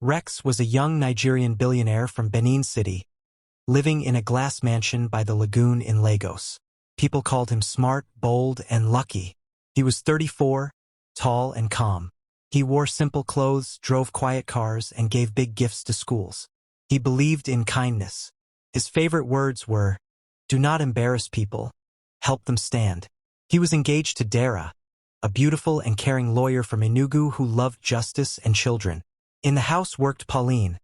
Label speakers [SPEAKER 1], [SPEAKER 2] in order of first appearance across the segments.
[SPEAKER 1] Rex was a young Nigerian billionaire from Benin City, living in a glass mansion by the lagoon in Lagos. People called him smart, bold, and lucky. He was 34, tall and calm. He wore simple clothes, drove quiet cars, and gave big gifts to schools. He believed in kindness. His favorite words were, "Do not embarrass people. Help them stand." He was engaged to Dara, a beautiful and caring lawyer from Enugu who loved justice and children. In the house worked Pauline,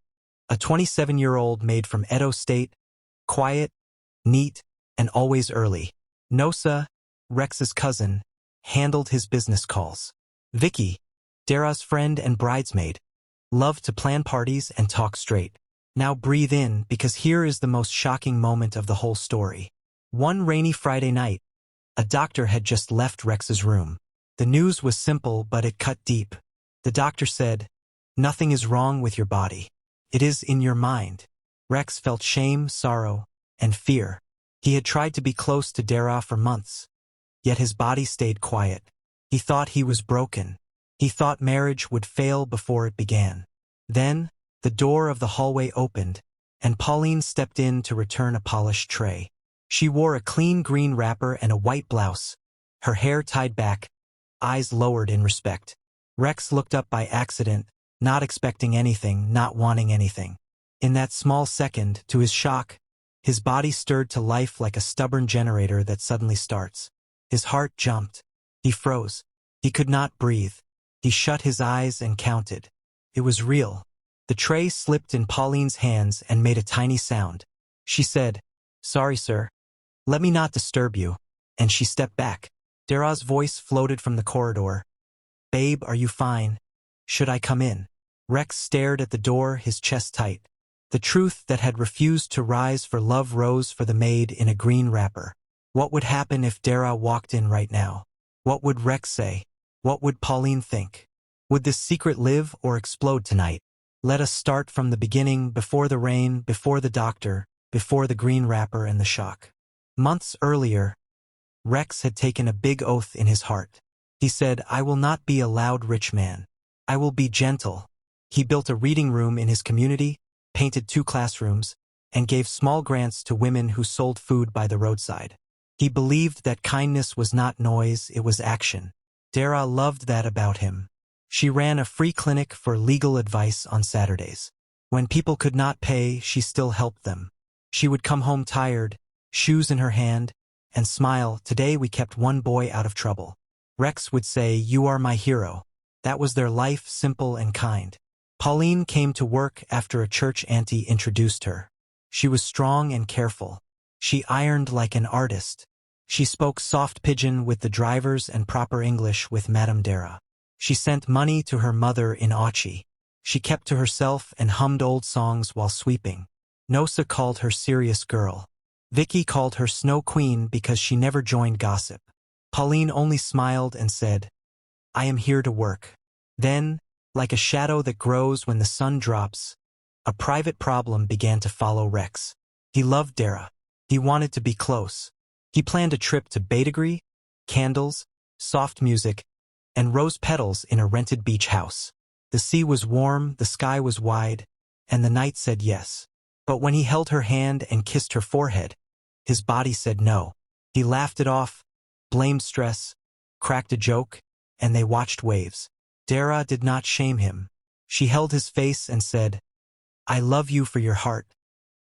[SPEAKER 1] a 27-year-old maid from Edo State, quiet, neat, and always early. Nosa, Rex's cousin, handled his business calls. Vicky, Dara's friend and bridesmaid, loved to plan parties and talk straight. Now breathe in, because here is the most shocking moment of the whole story. One rainy Friday night, a doctor had just left Rex's room. The news was simple, but it cut deep. The doctor said, "Nothing is wrong with your body. It is in your mind." Rex felt shame, sorrow, and fear. He had tried to be close to Dara for months, yet his body stayed quiet. He thought he was broken. He thought marriage would fail before it began. Then, the door of the hallway opened, and Pauline stepped in to return a polished tray. She wore a clean green wrapper and a white blouse, her hair tied back, eyes lowered in respect. Rex looked up by accident, not expecting anything, not wanting anything. In that small second, to his shock, his body stirred to life like a stubborn generator that suddenly starts. His heart jumped. He froze. He could not breathe. He shut his eyes and counted. It was real. The tray slipped in Pauline's hands and made a tiny sound. She said, "Sorry, sir. Let me not disturb you." And she stepped back. Dara's voice floated from the corridor. "Babe, are you fine? Should I come in?" Rex stared at the door, his chest tight. The truth that had refused to rise for love rose for the maid in a green wrapper. What would happen if Dara walked in right now? What would Rex say? What would Pauline think? Would this secret live or explode tonight? Let us start from the beginning, before the rain, before the doctor, before the green wrapper and the shock. Months earlier, Rex had taken a big oath in his heart. He said, "I will not be a loud rich man. I will be gentle." He built a reading room in his community, painted 2 classrooms, and gave small grants to women who sold food by the roadside. He believed that kindness was not noise, it was action. Dara loved that about him. She ran a free clinic for legal advice on Saturdays. When people could not pay, she still helped them. She would come home tired, shoes in her hand, and smile, "Today we kept one boy out of trouble." Rex would say, "You are my hero." That was their life, simple and kind. Pauline came to work after a church auntie introduced her. She was strong and careful. She ironed like an artist. She spoke soft pidgin with the drivers and proper English with Madame Dera. She sent money to her mother in Achi. She kept to herself and hummed old songs while sweeping. Nosa called her serious girl. Vicky called her Snow Queen because she never joined gossip. Pauline only smiled and said, "I am here to work." Then, like a shadow that grows when the sun drops, a private problem began to follow Rex. He loved Dara. He wanted to be close. He planned a trip to Betrayal, candles, soft music, and rose petals in a rented beach house. The sea was warm, the sky was wide, and the night said yes. But when he held her hand and kissed her forehead, his body said no. He laughed it off, blamed stress, cracked a joke, and they watched waves. Dara did not shame him. She held his face and said, "I love you for your heart,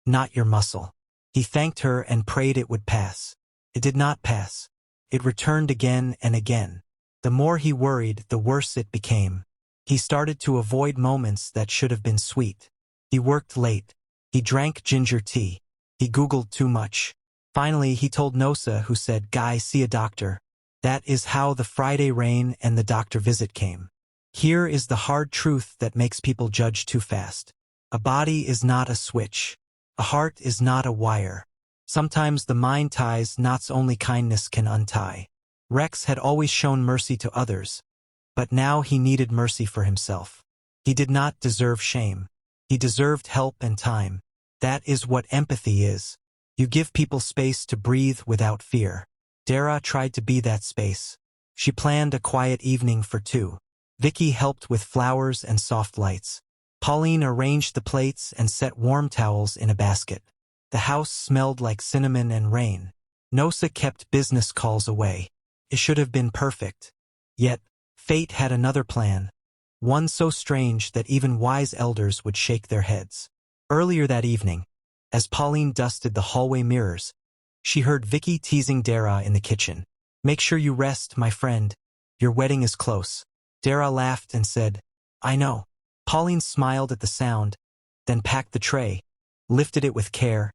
[SPEAKER 1] not your muscle." He thanked her and prayed it would pass. It did not pass. It returned again and again. The more he worried, the worse it became. He started to avoid moments that should have been sweet. He worked late. He drank ginger tea. He Googled too much. Finally, he told Nosa, who said, "Guy, see a doctor." That is how the Friday rain and the doctor visit came. Here is the hard truth that makes people judge too fast. A body is not a switch. A heart is not a wire. Sometimes the mind ties knots only kindness can untie. Rex had always shown mercy to others, but now he needed mercy for himself. He did not deserve shame. He deserved help and time. That is what empathy is. You give people space to breathe without fear. Dara tried to be that space. She planned a quiet evening for 2. Vicky helped with flowers and soft lights. Pauline arranged the plates and set warm towels in a basket. The house smelled like cinnamon and rain. Nosa kept business calls away. It should have been perfect. Yet, fate had another plan. One so strange that even wise elders would shake their heads. Earlier that evening, as Pauline dusted the hallway mirrors, she heard Vicky teasing Dara in the kitchen. "Make sure you rest, my friend. Your wedding is close." Dara laughed and said, "I know." Pauline smiled at the sound, then packed the tray, lifted it with care,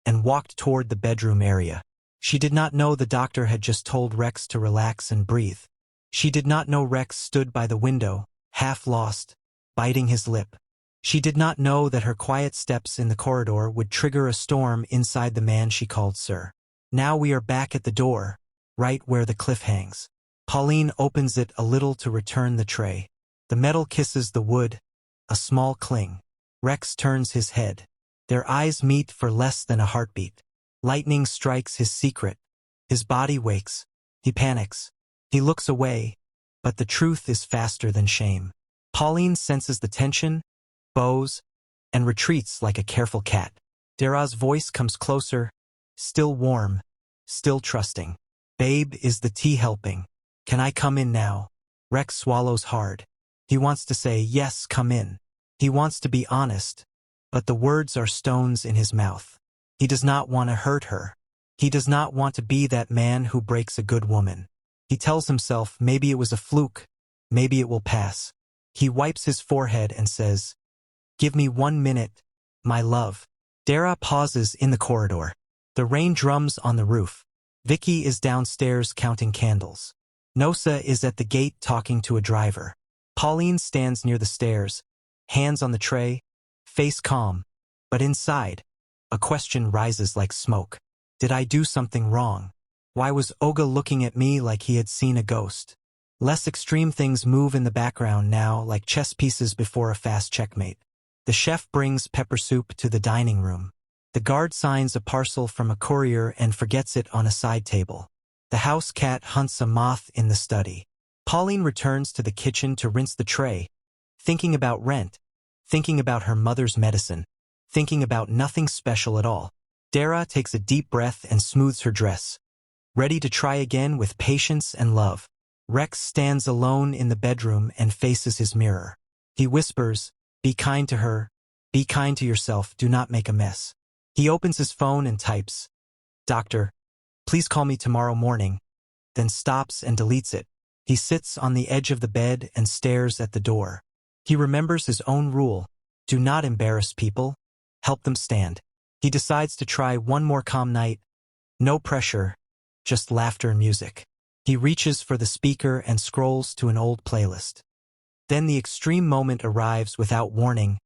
[SPEAKER 1] and walked toward the bedroom area. She did not know the doctor had just told Rex to relax and breathe. She did not know Rex stood by the window, half lost, biting his lip. She did not know that her quiet steps in the corridor would trigger a storm inside the man she called Sir. Now we are back at the door, right where the cliff hangs. Pauline opens it a little to return the tray. The metal kisses the wood, a small cling. Rex turns his head. Their eyes meet for less than a heartbeat. Lightning strikes his secret. His body wakes. He panics. He looks away, but the truth is faster than shame. Pauline senses the tension, bows, and retreats like a careful cat. Dara's voice comes closer, still warm, still trusting. "Babe, is the tea helping? Can I come in now?" Rex swallows hard. He wants to say, "Yes, come in." He wants to be honest, but the words are stones in his mouth. He does not want to hurt her. He does not want to be that man who breaks a good woman. He tells himself maybe it was a fluke, maybe it will pass. He wipes his forehead and says, "Give me 1 minute, my love." Dara pauses in the corridor. The rain drums on the roof. Vicky is downstairs counting candles. Nosa is at the gate talking to a driver. Pauline stands near the stairs, hands on the tray, face calm, but inside, a question rises like smoke. Did I do something wrong? Why was Olga looking at me like he had seen a ghost? Less extreme things move in the background now, like chess pieces before a fast checkmate. The chef brings pepper soup to the dining room. The guard signs a parcel from a courier and forgets it on a side table. The house cat hunts a moth in the study. Pauline returns to the kitchen to rinse the tray, thinking about rent, thinking about her mother's medicine, thinking about nothing special at all. Dara takes a deep breath and smooths her dress, ready to try again with patience and love. Rex stands alone in the bedroom and faces his mirror. He whispers, "Be kind to her, be kind to yourself, do not make a mess." He opens his phone and types, "Doctor, please call me tomorrow morning," then stops and deletes it. He sits on the edge of the bed and stares at the door. He remembers his own rule, do not embarrass people, help them stand. He decides to try one more calm night. No pressure, just laughter and music. He reaches for the speaker and scrolls to an old playlist. Then the extreme moment arrives without warning,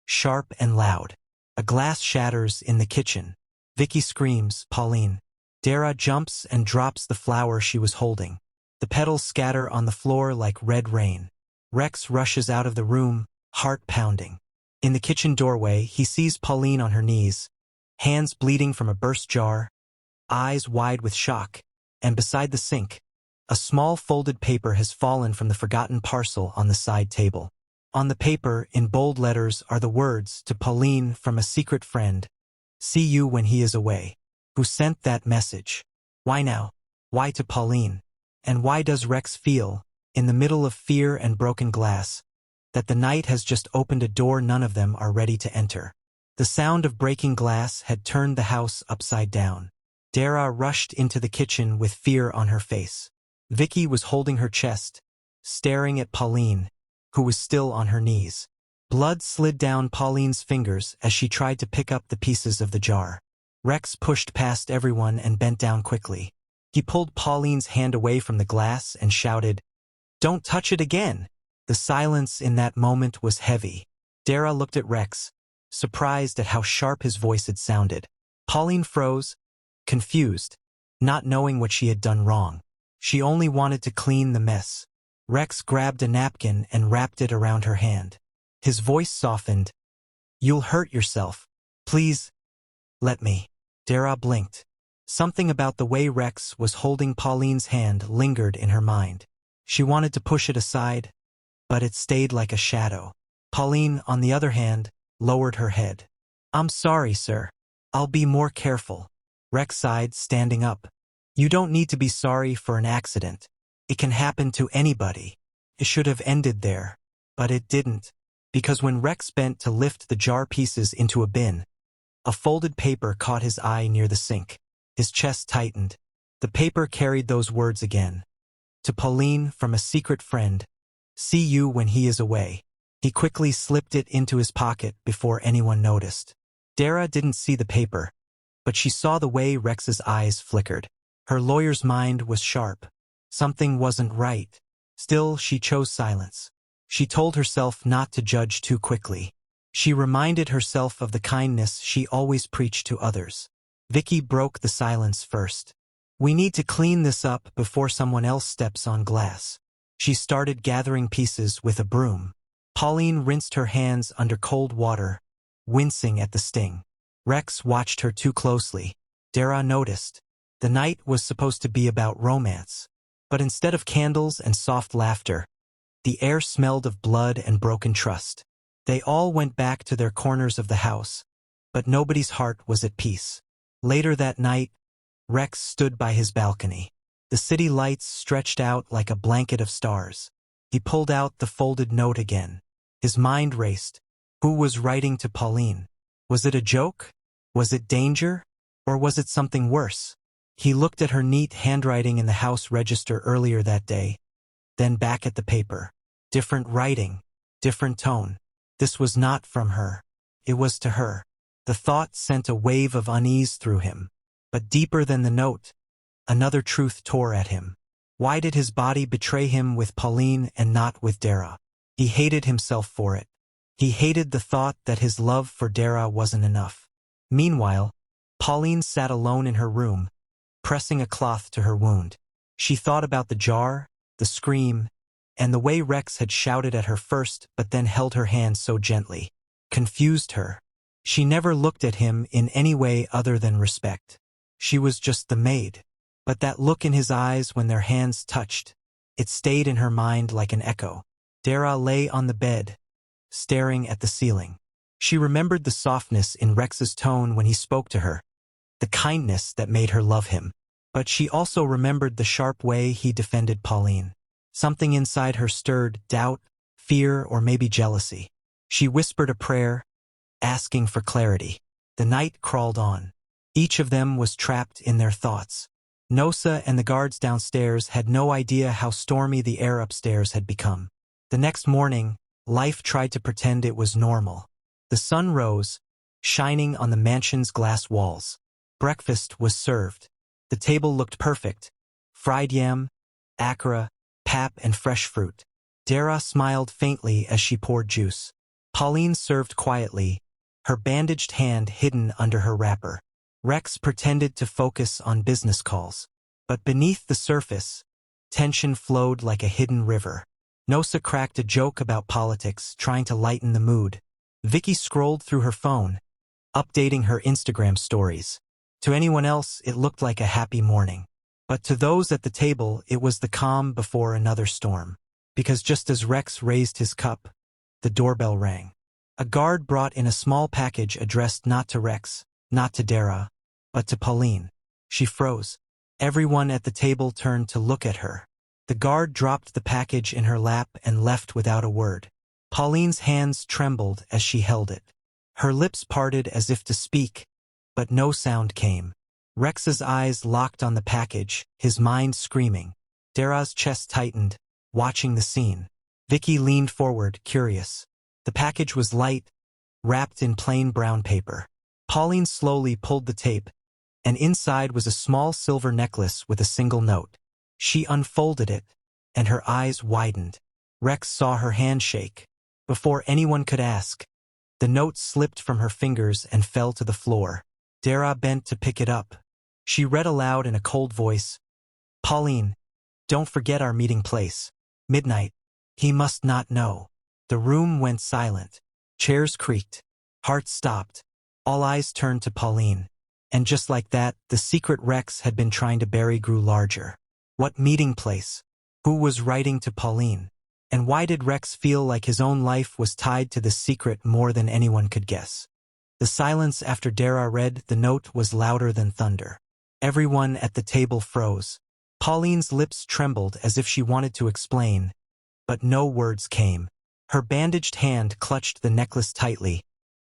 [SPEAKER 1] sharp and loud. A glass shatters in the kitchen. Vicky screams, "Pauline." Dara jumps and drops the flower she was holding. The petals scatter on the floor like red rain. Rex rushes out of the room, heart pounding. In the kitchen doorway, he sees Pauline on her knees, hands bleeding from a burst jar, eyes wide with shock, and beside the sink, a small folded paper has fallen from the forgotten parcel on the side table. On the paper, in bold letters, are the words, "To Pauline from a secret friend. See you when he is away." Who sent that message? Why now? Why to Pauline? And why does Rex feel, in the middle of fear and broken glass, that the night has just opened a door none of them are ready to enter? The sound of breaking glass had turned the house upside down. Dara rushed into the kitchen with fear on her face. Vicky was holding her chest, staring at Pauline, who was still on her knees. Blood slid down Pauline's fingers as she tried to pick up the pieces of the jar. Rex pushed past everyone and bent down quickly. He pulled Pauline's hand away from the glass and shouted, "Don't touch it again!" The silence in that moment was heavy. Dara looked at Rex, surprised at how sharp his voice had sounded. Pauline froze, confused, not knowing what she had done wrong. She only wanted to clean the mess. Rex grabbed a napkin and wrapped it around her hand. His voice softened. "You'll hurt yourself. Please, let me." Dara blinked. Something about the way Rex was holding Pauline's hand lingered in her mind. She wanted to push it aside, but it stayed like a shadow. Pauline, on the other hand, lowered her head. I'm sorry, sir. I'll be more careful. Rex sighed, standing up. You don't need to be sorry for an accident. It can happen to anybody. It should have ended there. But it didn't. Because when Rex bent to lift the jar pieces into a bin, a folded paper caught his eye near the sink. His chest tightened. The paper carried those words again. To Pauline, from a secret friend. See you when he is away. He quickly slipped it into his pocket before anyone noticed. Dara didn't see the paper, but she saw the way Rex's eyes flickered. Her lawyer's mind was sharp. Something wasn't right. Still, she chose silence. She told herself not to judge too quickly. She reminded herself of the kindness she always preached to others. Vicky broke the silence first. We need to clean this up before someone else steps on glass. She started gathering pieces with a broom. Pauline rinsed her hands under cold water, wincing at the sting. Rex watched her too closely. Dara noticed. The night was supposed to be about romance. But instead of candles and soft laughter, the air smelled of blood and broken trust. They all went back to their corners of the house, but nobody's heart was at peace. Later that night, Rex stood by his balcony. The city lights stretched out like a blanket of stars. He pulled out the folded note again. His mind raced. Who was writing to Pauline? Was it a joke? Was it danger? Or was it something worse? He looked at her neat handwriting in the house register earlier that day, then back at the paper. Different writing, different tone. This was not from her. It was to her. The thought sent a wave of unease through him. But deeper than the note, another truth tore at him. Why did his body betray him with Pauline and not with Dara? He hated himself for it. He hated the thought that his love for Dara wasn't enough. Meanwhile, Pauline sat alone in her room, pressing a cloth to her wound. She thought about the jar, the scream, and the way Rex had shouted at her first but then held her hand so gently. Confused her. She never looked at him in any way other than respect. She was just the maid. But that look in his eyes when their hands touched, it stayed in her mind like an echo. Dara lay on the bed, staring at the ceiling. She remembered the softness in Rex's tone when he spoke to her, the kindness that made her love him. But she also remembered the sharp way he defended Pauline. Something inside her stirred doubt, fear, or maybe jealousy. She whispered a prayer, asking for clarity. The night crawled on. Each of them was trapped in their thoughts. Nosa and the guards downstairs had no idea how stormy the air upstairs had become. The next morning, life tried to pretend it was normal. The sun rose, shining on the mansion's glass walls. Breakfast was served. The table looked perfect. Fried yam, akra, pap, and fresh fruit. Dara smiled faintly as she poured juice. Pauline served quietly, her bandaged hand hidden under her wrapper. Rex pretended to focus on business calls. But beneath the surface, tension flowed like a hidden river. Nosa cracked a joke about politics, trying to lighten the mood. Vicky scrolled through her phone, updating her Instagram stories. To anyone else, it looked like a happy morning. But to those at the table, it was the calm before another storm. Because just as Rex raised his cup, the doorbell rang. A guard brought in a small package addressed not to Rex, not to Dara, but to Pauline. She froze. Everyone at the table turned to look at her. The guard dropped the package in her lap and left without a word. Pauline's hands trembled as she held it. Her lips parted as if to speak, but no sound came. Rex's eyes locked on the package, his mind screaming. Dara's chest tightened, watching the scene. Vicky leaned forward, curious. The package was light, wrapped in plain brown paper. Pauline slowly pulled the tape, and inside was a small silver necklace with a single note. She unfolded it, and her eyes widened. Rex saw her hand shake. Before anyone could ask, the note slipped from her fingers and fell to the floor. Dara bent to pick it up. She read aloud in a cold voice, Pauline, don't forget our meeting place. Midnight. He must not know. The room went silent. Chairs creaked. Hearts stopped. All eyes turned to Pauline. And just like that, the secret Rex had been trying to bury grew larger. What meeting place? Who was writing to Pauline? And why did Rex feel like his own life was tied to this secret more than anyone could guess? The silence after Dara read the note was louder than thunder. Everyone at the table froze. Pauline's lips trembled as if she wanted to explain, but no words came. Her bandaged hand clutched the necklace tightly,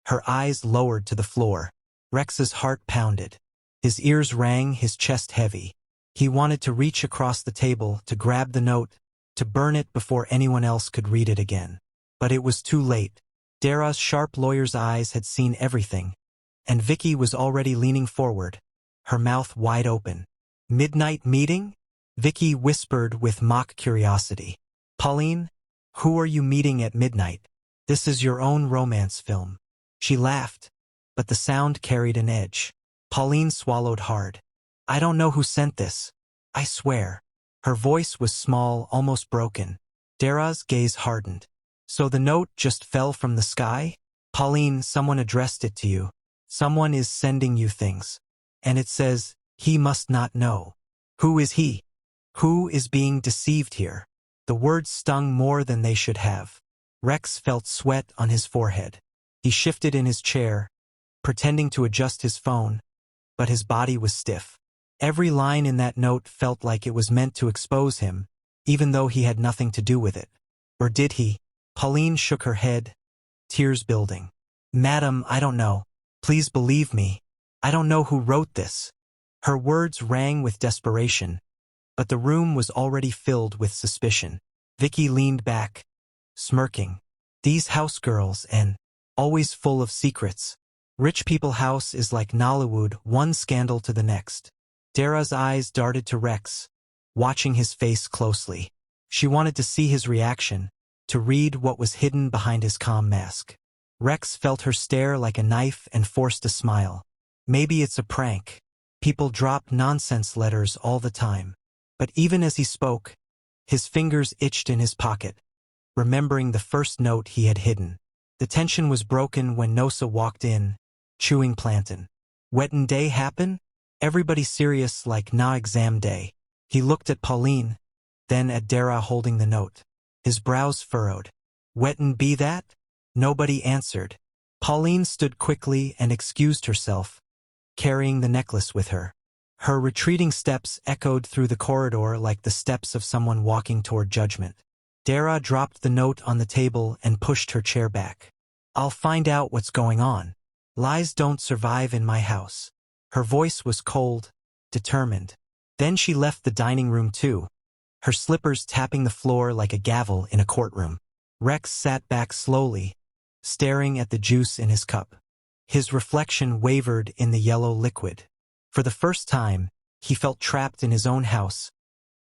[SPEAKER 1] her eyes lowered to the floor. Rex's heart pounded. His ears rang, his chest heavy. He wanted to reach across the table, to grab the note, to burn it before anyone else could read it again. But it was too late. Dara's sharp lawyer's eyes had seen everything, and Vicky was already leaning forward, her mouth wide open. "Midnight meeting?" Vicky whispered with mock curiosity. "Pauline, who are you meeting at midnight? This is your own romance film." She laughed, but the sound carried an edge. Pauline swallowed hard. "I don't know who sent this. I swear." Her voice was small, almost broken. Dara's gaze hardened. "So the note just fell from the sky?" "Pauline, someone addressed it to you. Someone is sending you things. And it says, he must not know." "Who is he? Who is being deceived here?" The words stung more than they should have. Rex felt sweat on his forehead. He shifted in his chair, pretending to adjust his phone, but his body was stiff. Every line in that note felt like it was meant to expose him, even though he had nothing to do with it. Or did he? Pauline shook her head, tears building. "Madam, I don't know. Please believe me. I don't know who wrote this." Her words rang with desperation, but the room was already filled with suspicion. Vicky leaned back, smirking. "These house girls, and always full of secrets. Rich people house is like Nollywood, one scandal to the next." Dara's eyes darted to Rex, watching his face closely. She wanted to see his reaction, to read what was hidden behind his calm mask. Rex felt her stare like a knife and forced a smile. Maybe it's a prank. People drop nonsense letters all the time. But even as he spoke, his fingers itched in his pocket, remembering the first note he had hidden. The tension was broken when Nosa walked in, chewing plantain. "Weddin' day happen?" Everybody serious like na exam day. He looked at Pauline, then at Dara holding the note. His brows furrowed. "Weddin' be that?" Nobody answered. Pauline stood quickly and excused herself, carrying the necklace with her. Her retreating steps echoed through the corridor like the steps of someone walking toward judgment. Dara dropped the note on the table and pushed her chair back. "I'll find out what's going on. Lies don't survive in my house." Her voice was cold, determined. Then she left the dining room too, her slippers tapping the floor like a gavel in a courtroom. Rex sat back slowly, staring at the juice in his cup. His reflection wavered in the yellow liquid. For the first time, he felt trapped in his own house,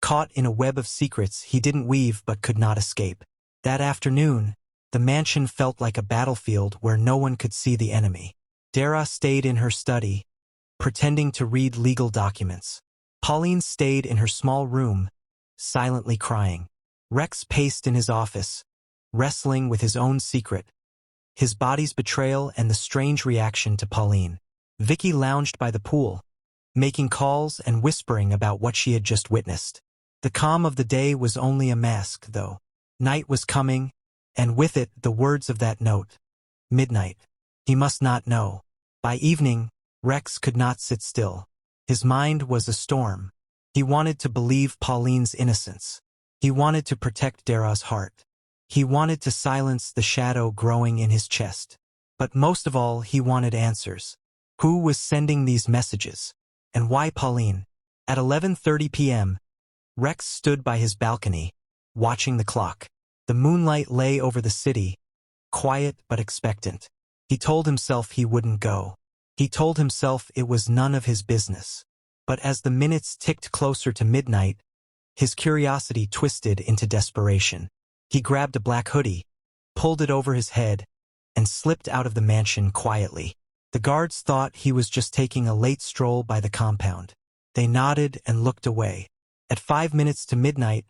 [SPEAKER 1] caught in a web of secrets he didn't weave but could not escape. That afternoon, the mansion felt like a battlefield where no one could see the enemy. Dara stayed in her study, pretending to read legal documents. Pauline stayed in her small room, silently crying. Rex paced in his office, wrestling with his own secret, his body's betrayal and the strange reaction to Pauline. Vicky lounged by the pool, making calls and whispering about what she had just witnessed. The calm of the day was only a mask, though. Night was coming, and with it the words of that note. Midnight. He must not know. By evening, Rex could not sit still. His mind was a storm. He wanted to believe Pauline's innocence. He wanted to protect Dara's heart. He wanted to silence the shadow growing in his chest. But most of all, he wanted answers. Who was sending these messages? And why Pauline? At 11:30 p.m., Rex stood by his balcony, watching the clock. The moonlight lay over the city, quiet but expectant. He told himself he wouldn't go. He told himself it was none of his business. But as the minutes ticked closer to midnight, his curiosity twisted into desperation. He grabbed a black hoodie, pulled it over his head, and slipped out of the mansion quietly. The guards thought he was just taking a late stroll by the compound. They nodded and looked away. At 5 minutes to midnight,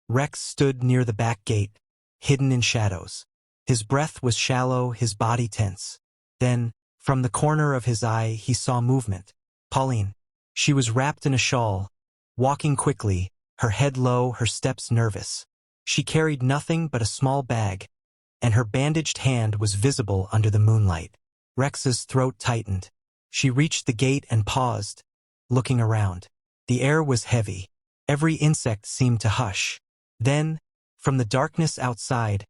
[SPEAKER 1] Rex stood near the back gate, hidden in shadows. His breath was shallow, his body tense. Then, from the corner of his eye, he saw movement. Pauline. She was wrapped in a shawl, walking quickly, her head low, her steps nervous. She carried nothing but a small bag, and her bandaged hand was visible under the moonlight. Rex's throat tightened. She reached the gate and paused, looking around. The air was heavy. Every insect seemed to hush. Then, from the darkness outside,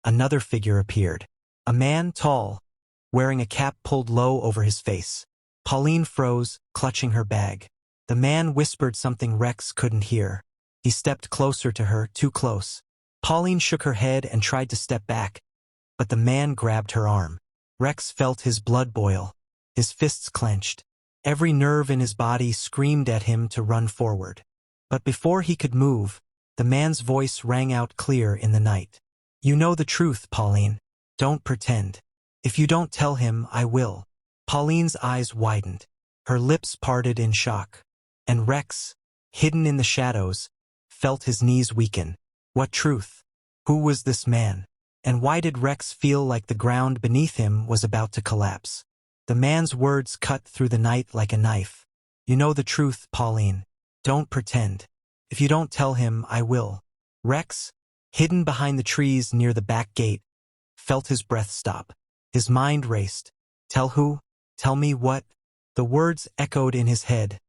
[SPEAKER 1] another figure appeared. A man tall, wearing a cap pulled low over his face. Pauline froze, clutching her bag. The man whispered something Rex couldn't hear. He stepped closer to her, too close. Pauline shook her head and tried to step back, but the man grabbed her arm. Rex felt his blood boil. His fists clenched. Every nerve in his body screamed at him to run forward. But before he could move, the man's voice rang out clear in the night. "You know the truth, Pauline. Don't pretend. If you don't tell him, I will." Pauline's eyes widened. Her lips parted in shock. And Rex, hidden in the shadows, felt his knees weaken. What truth? Who was this man? And why did Rex feel like the ground beneath him was about to collapse? The man's words cut through the night like a knife. "You know the truth, Pauline. Don't pretend. If you don't tell him, I will." Rex, hidden behind the trees near the back gate, felt his breath stop. His mind raced. Tell who? Tell me what? The words echoed in his head,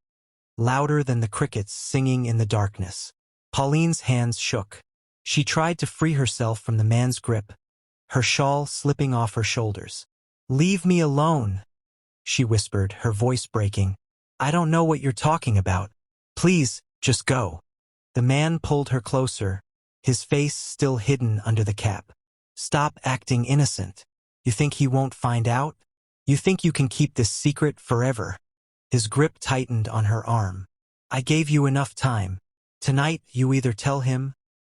[SPEAKER 1] louder than the crickets singing in the darkness. Pauline's hands shook. She tried to free herself from the man's grip, her shawl slipping off her shoulders. "Leave me alone," she whispered, her voice breaking. "I don't know what you're talking about. Please, just go." The man pulled her closer, his face still hidden under the cap. "Stop acting innocent. You think he won't find out? You think you can keep this secret forever?" His grip tightened on her arm. "I gave you enough time. Tonight you either tell him,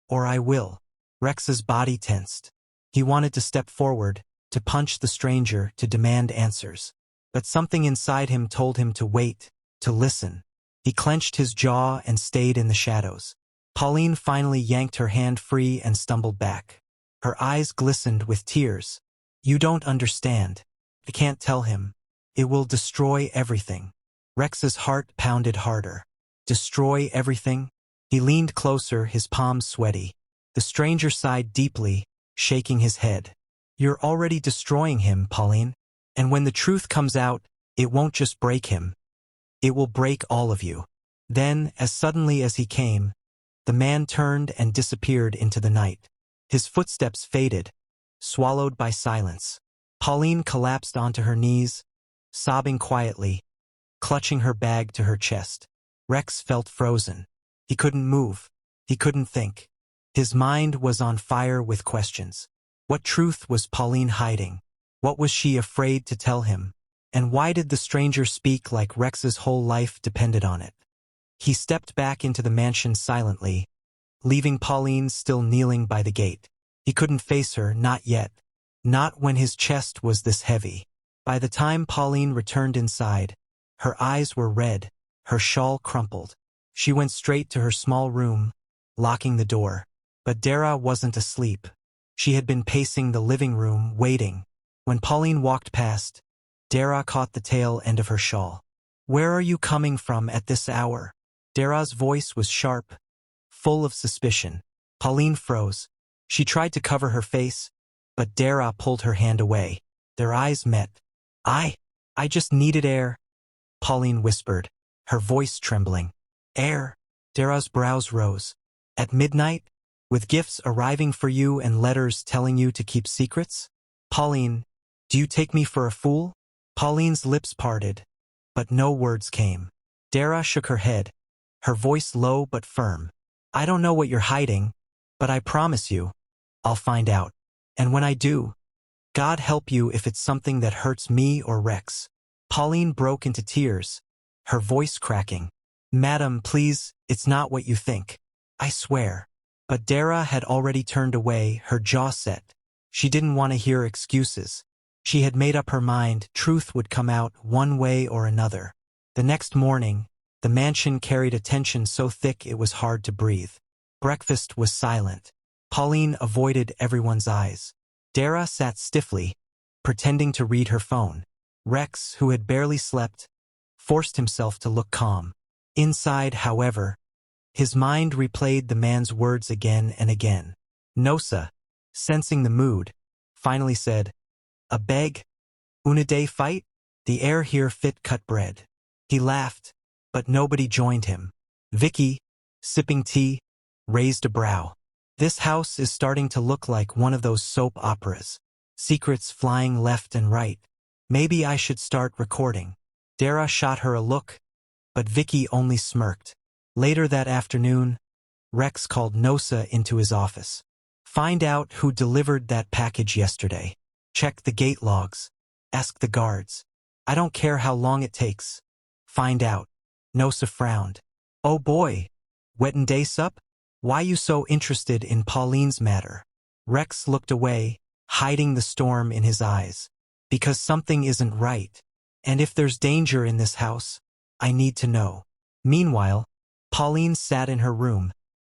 [SPEAKER 1] or I will." Rex's body tensed. He wanted to step forward, to punch the stranger, to demand answers. But something inside him told him to wait, to listen. He clenched his jaw and stayed in the shadows. Pauline finally yanked her hand free and stumbled back. Her eyes glistened with tears. "You don't understand. I can't tell him. It will destroy everything." Rex's heart pounded harder. Destroy everything? He leaned closer, his palms sweaty. The stranger sighed deeply, shaking his head. "You're already destroying him, Pauline. And when the truth comes out, it won't just break him. It will break all of you." Then, as suddenly as he came, the man turned and disappeared into the night. His footsteps faded, swallowed by silence. Pauline collapsed onto her knees, sobbing quietly, clutching her bag to her chest. Rex felt frozen. He couldn't move. He couldn't think. His mind was on fire with questions. What truth was Pauline hiding? What was she afraid to tell him? And why did the stranger speak like Rex's whole life depended on it? He stepped back into the mansion silently, leaving Pauline still kneeling by the gate. He couldn't face her, not yet. Not when his chest was this heavy. By the time Pauline returned inside, her eyes were red, her shawl crumpled. She went straight to her small room, locking the door. But Dara wasn't asleep. She had been pacing the living room, waiting. When Pauline walked past, Dara caught the tail end of her shawl. "Where are you coming from at this hour?" Dara's voice was sharp, full of suspicion. Pauline froze. She tried to cover her face, but Dara pulled her hand away. Their eyes met. I just needed air," Pauline whispered, her voice trembling. "Air?" Dara's brows rose. "At midnight? With gifts arriving for you and letters telling you to keep secrets? Pauline, do you take me for a fool?" Pauline's lips parted, but no words came. Dara shook her head, her voice low but firm. "I don't know what you're hiding, but I promise you, I'll find out. And when I do, God help you if it's something that hurts me or Rex." Pauline broke into tears, her voice cracking. "Madam, please, it's not what you think. I swear." But Dara had already turned away, her jaw set. She didn't want to hear excuses. She had made up her mind, truth would come out one way or another. The next morning, the mansion carried a tension so thick it was hard to breathe. Breakfast was silent. Pauline avoided everyone's eyes. Dara sat stiffly, pretending to read her phone. Rex, who had barely slept, forced himself to look calm. Inside, however, his mind replayed the man's words again and again. Nosa, sensing the mood, finally said, "A beg? Una day fight? The air here fit cut bread." He laughed, but nobody joined him. Vicky, sipping tea, raised a brow. This house is starting to look like one of those soap operas. Secrets flying left and right. Maybe I should start recording. Dara shot her a look, but Vicky only smirked. Later that afternoon, Rex called Nosa into his office. "Find out who delivered that package yesterday. Check the gate logs. Ask the guards. I don't care how long it takes. Find out." Nosa frowned. "Oh boy, wedding day sup? Why you so interested in Pauline's matter?" Rex looked away, hiding the storm in his eyes. "Because something isn't right. And if there's danger in this house, I need to know." Meanwhile, Pauline sat in her room,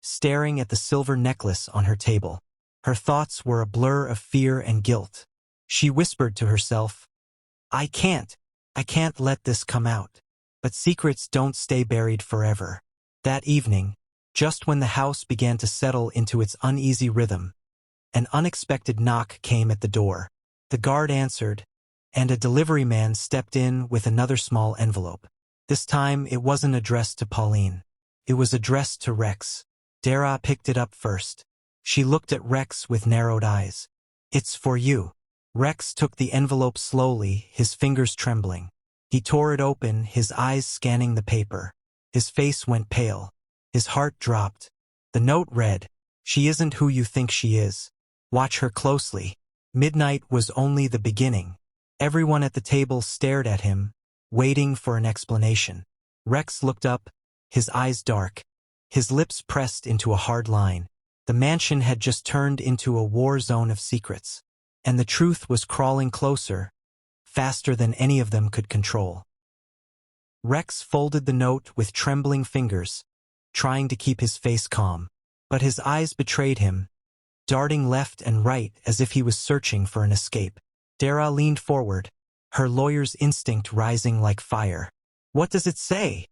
[SPEAKER 1] staring at the silver necklace on her table. Her thoughts were a blur of fear and guilt. She whispered to herself, I can't let this come out." But secrets don't stay buried forever. That evening, just when the house began to settle into its uneasy rhythm, an unexpected knock came at the door. The guard answered, and a delivery man stepped in with another small envelope. This time it wasn't addressed to Pauline. It was addressed to Rex. Dara picked it up first. She looked at Rex with narrowed eyes. "It's for you." Rex took the envelope slowly, his fingers trembling. He tore it open, his eyes scanning the paper. His face went pale. His heart dropped. The note read, "She isn't who you think she is. Watch her closely." Midnight was only the beginning. Everyone at the table stared at him, waiting for an explanation. Rex looked up, his eyes dark, his lips pressed into a hard line. The mansion had just turned into a war zone of secrets, and the truth was crawling closer, faster than any of them could control. Rex folded the note with trembling fingers, trying to keep his face calm. But his eyes betrayed him, darting left and right as if he was searching for an escape. Dara leaned forward, her lawyer's instinct rising like fire. "What does it say?"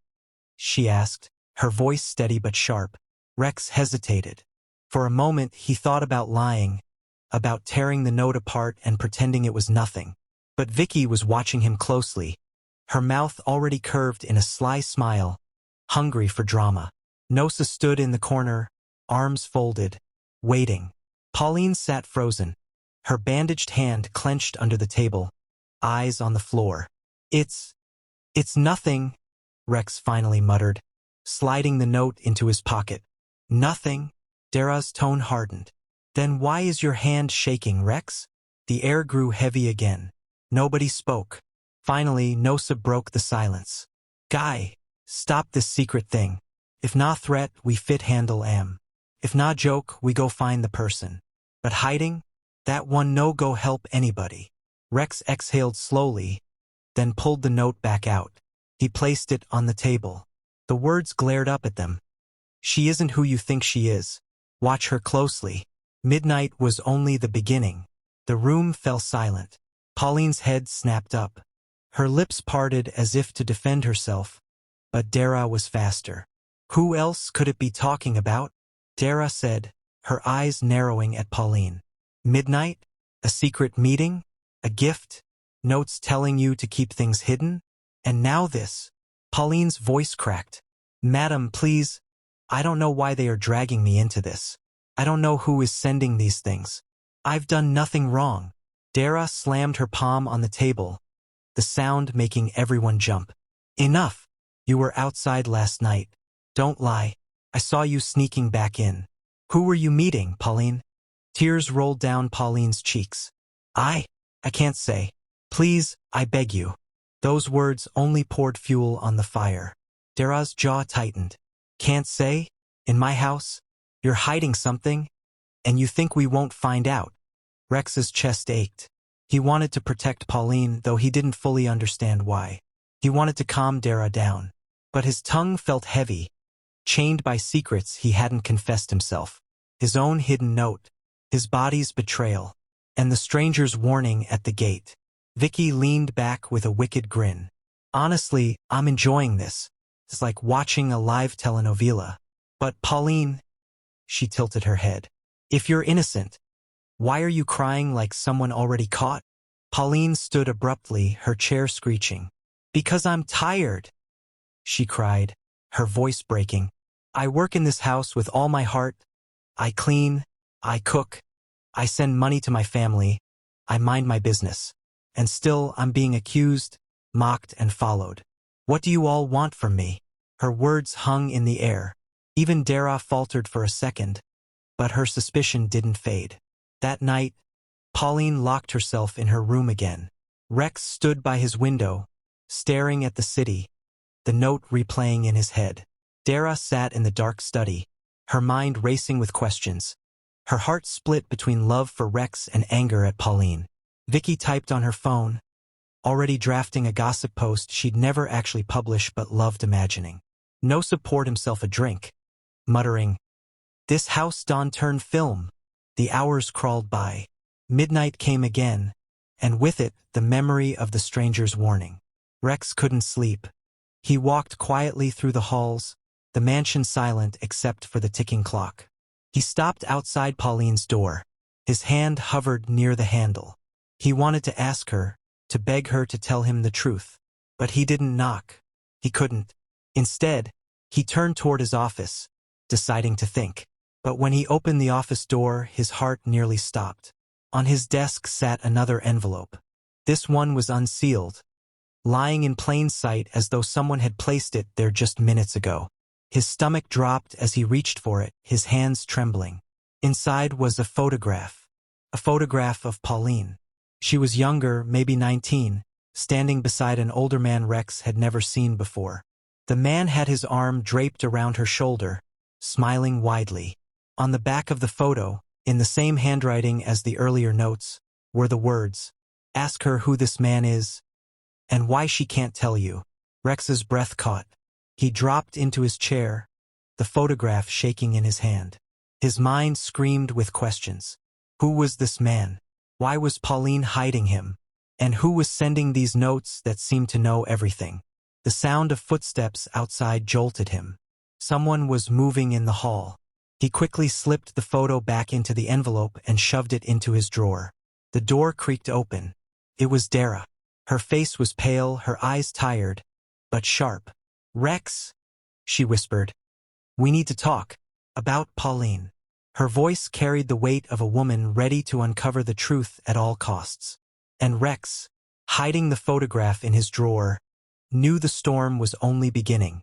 [SPEAKER 1] she asked, her voice steady but sharp. Rex hesitated. For a moment he thought about lying, about tearing the note apart and pretending it was nothing. But Vicky was watching him closely, her mouth already curved in a sly smile, hungry for drama. Nosa stood in the corner, arms folded, waiting. Pauline sat frozen, her bandaged hand clenched under the table, eyes on the floor. It's nothing," Rex finally muttered, sliding the note into his pocket. "Nothing?" Dara's tone hardened. "Then why is your hand shaking, Rex?" The air grew heavy again. Nobody spoke. Finally, Nosa broke the silence. "Guy, stop this secret thing. If not threat, we fit handle am. If not joke, we go find the person. But hiding? That one no go help anybody." Rex exhaled slowly, then pulled the note back out. He placed it on the table. The words glared up at them. "She isn't who you think she is. Watch her closely." Midnight was only the beginning. The room fell silent. Pauline's head snapped up. Her lips parted as if to defend herself, but Dara was faster. "Who else could it be talking about?" Dara said, her eyes narrowing at Pauline. "Midnight? A secret meeting? A gift? Notes telling you to keep things hidden? And now this." Pauline's voice cracked. "Madam, please. I don't know why they are dragging me into this. I don't know who is sending these things. I've done nothing wrong." Dara slammed her palm on the table, the sound making everyone jump. "Enough. You were outside last night. Don't lie. I saw you sneaking back in. Who were you meeting, Pauline?" Tears rolled down Pauline's cheeks. I can't say. Please, I beg you." Those words only poured fuel on the fire. Dara's jaw tightened. "Can't say? In my house? You're hiding something? And you think we won't find out?" Rex's chest ached. He wanted to protect Pauline, though he didn't fully understand why. He wanted to calm Dara down. But his tongue felt heavy, chained by secrets he hadn't confessed himself. His own hidden note, his body's betrayal, and the stranger's warning at the gate. Vicky leaned back with a wicked grin. "Honestly, I'm enjoying this. It's like watching a live telenovela." "But Pauline," she tilted her head. If you're innocent, why are you crying like someone already caught? Pauline stood abruptly, her chair screeching. Because I'm tired, she cried, her voice breaking. I work in this house with all my heart. I clean, I cook, I send money to my family, I mind my business. And still I'm being accused, mocked and followed. What do you all want from me? Her words hung in the air. Even Dara faltered for a second, but her suspicion didn't fade. That night, Pauline locked herself in her room again. Rex stood by his window, staring at the city, the note replaying in his head. Dara sat in the dark study, her mind racing with questions. Her heart split between love for Rex and anger at Pauline. Vicky typed on her phone, already drafting a gossip post she'd never actually publish but loved imagining. Nosab poured himself a drink, muttering, "This house done turned film." The hours crawled by. Midnight came again, and with it the memory of the stranger's warning. Rex couldn't sleep. He walked quietly through the halls, the mansion silent except for the ticking clock. He stopped outside Pauline's door. His hand hovered near the handle. He wanted to ask her, to beg her to tell him the truth. But he didn't knock. He couldn't. Instead, he turned toward his office, deciding to think. But when he opened the office door, his heart nearly stopped. On his desk sat another envelope. This one was unsealed, lying in plain sight as though someone had placed it there just minutes ago. His stomach dropped as he reached for it, his hands trembling. Inside was a photograph of Pauline. She was younger, maybe 19, standing beside an older man Rex had never seen before. The man had his arm draped around her shoulder, smiling widely. On the back of the photo, in the same handwriting as the earlier notes, were the words, "Ask her who this man is, and why she can't tell you." Rex's breath caught. He dropped into his chair, the photograph shaking in his hand. His mind screamed with questions. Who was this man? Why was Pauline hiding him? And who was sending these notes that seemed to know everything? The sound of footsteps outside jolted him. Someone was moving in the hall. He quickly slipped the photo back into the envelope and shoved it into his drawer. The door creaked open. It was Dara. Her face was pale, her eyes tired, but sharp. "Rex," she whispered. "We need to talk. About Pauline." Her voice carried the weight of a woman ready to uncover the truth at all costs. And Rex, hiding the photograph in his drawer, knew the storm was only beginning.